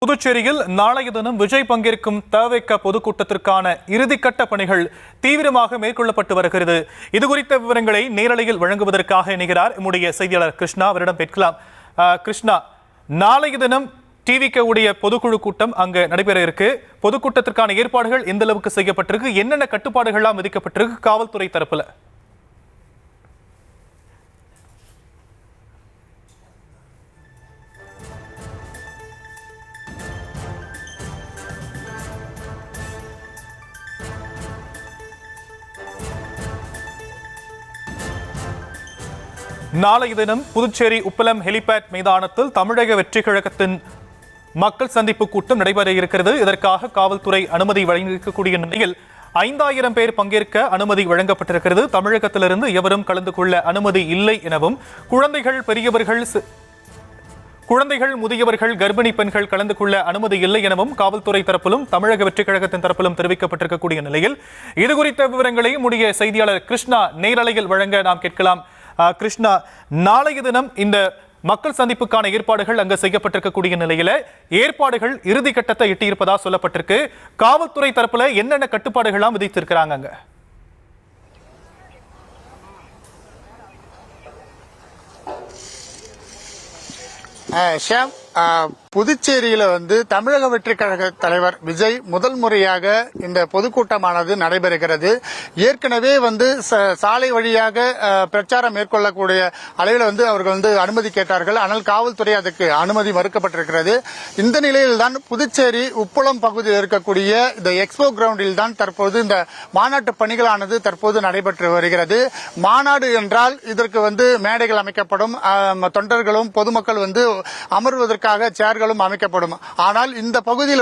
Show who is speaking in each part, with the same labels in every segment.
Speaker 1: புதுச்சேரியில் நாளைய தினம் விஜய் பங்கேற்கும் தவிக பொதுக்கூட்டத்திற்கான இறுதிக்கட்ட பணிகள் தீவிரமாக மேற்கொள்ளப்பட்டு வருகிறது. இதுகுறித்த விவரங்களை நேரலையில் வழங்குவதற்காக இணைகிறார் நம்முடைய செய்தியாளர் கிருஷ்ணா. அவரிடம் கேட்கலாம். கிருஷ்ணா, நாளைய தினம் டிவிக உடைய பொதுக்குழு கூட்டம் அங்கு நடைபெற இருக்கு. பொதுக்கூட்டத்திற்கான ஏற்பாடுகள் எந்த அளவுக்கு செய்யப்பட்டிருக்கு, என்னென்ன கட்டுப்பாடுகள்லாம் விதிக்கப்பட்டிருக்கு காவல்துறை தரப்புல? நாளைய தினம் புதுச்சேரி உப்பளம் ஹெலிபேட் மைதானத்தில் தமிழக வெற்றி கழகத்தின் மக்கள் சந்திப்பு கூட்டம் நடைபெற இருக்கிறது. இதற்காக காவல்துறை அனுமதி வழங்கியிருக்கக்கூடிய நிலையில் 5000 பேர் பங்கேற்க அனுமதி வழங்கப்பட்டிருக்கிறது. தமிழகத்திலிருந்து எவரும் கலந்து கொள்ள அனுமதி இல்லை எனவும், குழந்தைகள், முதியவர்கள், கர்ப்பிணி பெண்கள் கலந்து கொள்ள அனுமதி இல்லை எனவும் காவல்துறை தரப்பிலும் தமிழக வெற்றி கழகத்தின் தரப்பிலும் தெரிவிக்கப்பட்டிருக்கக்கூடிய நிலையில் இதுகுறித்த விவரங்களை நம்முடைய செய்தியாளர் கிருஷ்ணா நேரலையில் வழங்க நாம் கேட்கலாம். கிருஷ்ணா, நாளைய தினம் இந்த மக்கள் சந்திப்புக்கான ஏற்பாடுகள் அங்கு செய்யப்பட்டிருக்கக்கூடிய நிலையில ஏற்பாடுகள் இறுதி கட்டத்தை எட்டியிருப்பதா சொல்லப்பட்டிருக்கு. காவல்துறை தரப்புல என்னென்ன கட்டுப்பாடுகள்லாம் விதித்திருக்கிறாங்க அங்க?
Speaker 2: புதுச்சேரியில தமிழக வெற்றி கழக தலைவர் விஜய் முதல் முறையாக இந்த பொதுக்கூட்டமானது நடைபெறுகிறது. ஏற்கனவே சாலை வழியாக பிரச்சாரம் மேற்கொள்ளக்கூடிய அளவில் அவர்கள் அனுமதி கேட்டார்கள். ஆனால் காவல்துறை அதுக்கு அனுமதி மறுக்கப்பட்டிருக்கிறது. இந்த நிலையில் தான் புதுச்சேரி உப்பளம் பகுதியில் இருக்கக்கூடிய இந்த எக்ஸ்போ கிரவுண்டில் தான் தற்போது இந்த மாநாட்டு பணிகளானது தற்போது நடைபெற்று வருகிறது. மாநாடு என்றால் இதற்கு மேடைகள் அமைக்கப்படும், தொண்டர்களும் பொதுமக்கள் அமர்வதற்காக சேர்களும் அமைக்கப்படும். ஆனால் இந்த பகுதியில்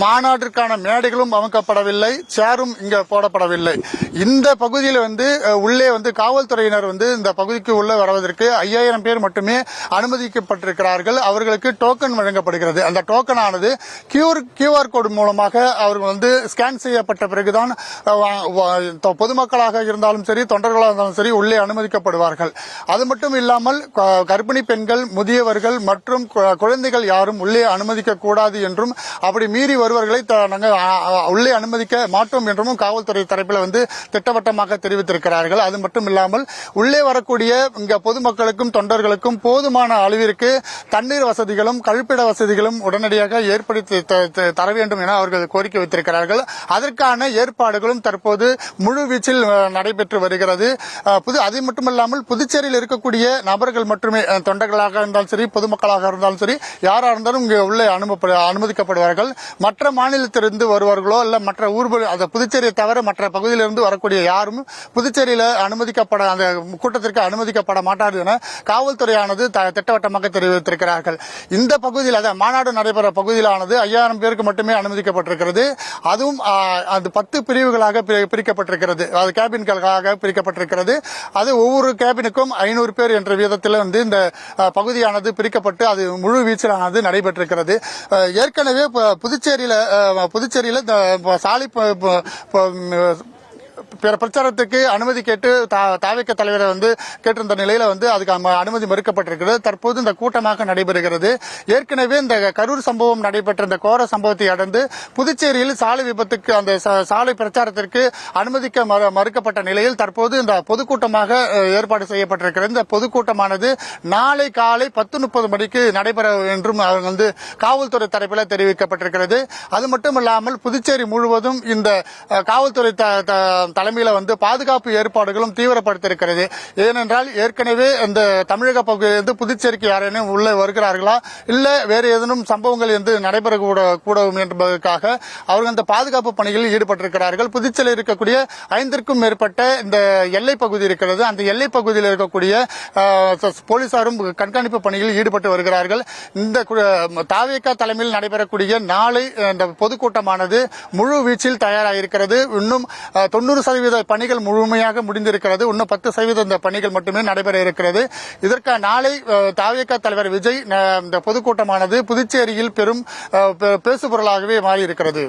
Speaker 2: மாநாட்டிற்கான மேடைகளும் அமைக்கப்படவில்லை, சேரும் இங்க போடப்படவில்லை. இந்த பகுதியில் உள்ளே காவல்துறையினர் இந்த பகுதிக்கு உள்ள வருவதற்கு 5000 பேர் மட்டுமே அனுமதிக்கப்பட்டிருக்கிறார்கள். அவர்களுக்கு டோக்கன் வழங்கப்படுகிறது. அந்த டோக்கன் ஆனது QR கோடு மூலமாக அவர்கள் ஸ்கேன் செய்யப்பட்ட பிறகுதான் பொதுமக்களாக இருந்தாலும் சரி, தொண்டர்களாக இருந்தாலும் சரி உள்ளே அனுமதிக்கப்படுவார்கள். அது மட்டும் இல்லாமல் கர்ப்பிணி பெண்கள், முதியவர்கள் மற்றும் குழந்தைகள் யாரும் உள்ளே அனுமதிக்க கூடாது என்றும், அப்படி மீறி வருவர்களை நாங்கள் உள்ளே அனுமதிக்க மாட்டோம் என்றும் காவல்துறை தரப்பில் திட்டவட்டமாக தெரிவித்திருக்கிறார்கள். அது மட்டும் இல்லாமல் உள்ளே வரக்கூடிய இங்க பொதுமக்களுக்கும் தொண்டர்களுக்கும் போதுமான அளவிற்கு தண்ணீர் வசதிகளும் கழிப்பிட வசதிகளும் உடனடியாக ஏற்படுத்தி தர வேண்டும் என அவர்கள் கோரிக்கை வைத்திருக்கிறார்கள். அதற்கான ஏற்பாடுகளும் தற்போது முழு வீச்சில் நடைபெற்று வருகிறது. அது மட்டுமல்லாமல் புதுச்சேரியில் இருக்கக்கூடிய நபர்கள் மட்டுமே, தொண்டர்களாக இருந்தாலும் சரி, பொதுமக்களாக இருந்தாலும் சரி, யாரா இருந்தாலும் இங்கே உள்ளே அனுமதிக்கப்படுவார்கள். மற்ற மாநிலத்திலிருந்து வருவார்களோ இல்ல மற்ற புதுச்சேரியை தவிர மற்ற பகுதியிலிருந்து வரக்கூடிய யாரும் புதுச்சேரியில அந்த கூட்டத்திற்கு அனுமதிக்கப்பட மாட்டாது என காவல்துறையானது திட்டவட்டமாக தெரிவித்திருக்கிறார்கள். இந்த பகுதியில் மாநாடு நடைபெற பகுதியிலானது 5000 பேருக்கு மட்டுமே அனுமதிக்கப்பட்டிருக்கிறது. அதுவும் அது 10 பிரிவுகளாக பிரிக்கப்பட்டிருக்கிறது. அது கேபின்களாக பிரிக்கப்பட்டிருக்கிறது. அது ஒவ்வொரு கேபினுக்கும் 500 பேர் என்ற விதத்தில் இந்த பகுதியானது பிரிக்கப்பட்டு அது முழு வீச்சிலானது நடைபெற்றிருக்கிறது. ஏற்கனவே புதுச்சேரியில சாலை பிரச்சாரத்துக்கு அனுமதி கேட்டு தவிக தலைவரை கேட்டிருந்த நிலையில அதுக்கு அனுமதி மறுக்கப்பட்டிருக்கிறது. தற்போது இந்த கூட்டமாக நடைபெறுகிறது. ஏற்கனவே இந்த கரூர் சம்பவம் நடைபெற்ற இந்த கோர சம்பவத்தை அடுத்து புதுச்சேரியில் சாலை விபத்துக்கு அந்த சாலை பிரச்சாரத்திற்கு அனுமதிக்க மறுக்கப்பட்ட நிலையில் தற்போது இந்த பொதுக்கூட்டமாக ஏற்பாடு செய்யப்பட்டிருக்கிறது. இந்த பொதுக்கூட்டமானது நாளை காலை 10:30 மணிக்கு நடைபெற என்றும் காவல்துறை தரப்பில் தெரிவிக்கப்பட்டிருக்கிறது. அது மட்டுமல்லாமல் புதுச்சேரி முழுவதும் இந்த காவல்துறை தலைமையில பாதுகாப்பு ஏற்பாடுகளும் தீவிரப்படுத்தியிருக்கிறது. ஏனென்றால் ஏற்கனவே இந்த தமிழக பகுதியிலிருந்து புதுச்சேரிக்கு யாரேனும் உள்ளே வருகிறார்களா, இல்ல வேறு ஏதேனும் சம்பவங்கள் கூடும் என்பதற்காக அவர்கள் இந்த பாதுகாப்பு பணிகளில் ஈடுபட்டிருக்கிறார்கள். புதுச்சேரியில் இருக்கக்கூடிய 5க்கும் மேற்பட்ட இந்த எல்லை பகுதி இருக்கிறது. அந்த எல்லை பகுதியில் இருக்கக்கூடிய போலீசாரும் கண்காணிப்பு பணிகளில் ஈடுபட்டு வருகிறார்கள். இந்த தவிக தலைமையில் நடைபெறக்கூடிய நாளை இந்த பொதுக்கூட்டமானது முழு வீச்சில் தயாராகிருக்கிறது. இன்னும் 90% பணிகள் முழுமையாக முடிந்திருக்கிறது. இன்னும் 10% இந்த பணிகள் மட்டுமே நடைபெற இருக்கிறது. இதற்காக நாளை தவிக தலைவர் விஜய் இந்த பொதுக்கூட்டமானது புதுச்சேரியில் பெரும் பேசுபொருளாகவே மாறி இருக்கிறது.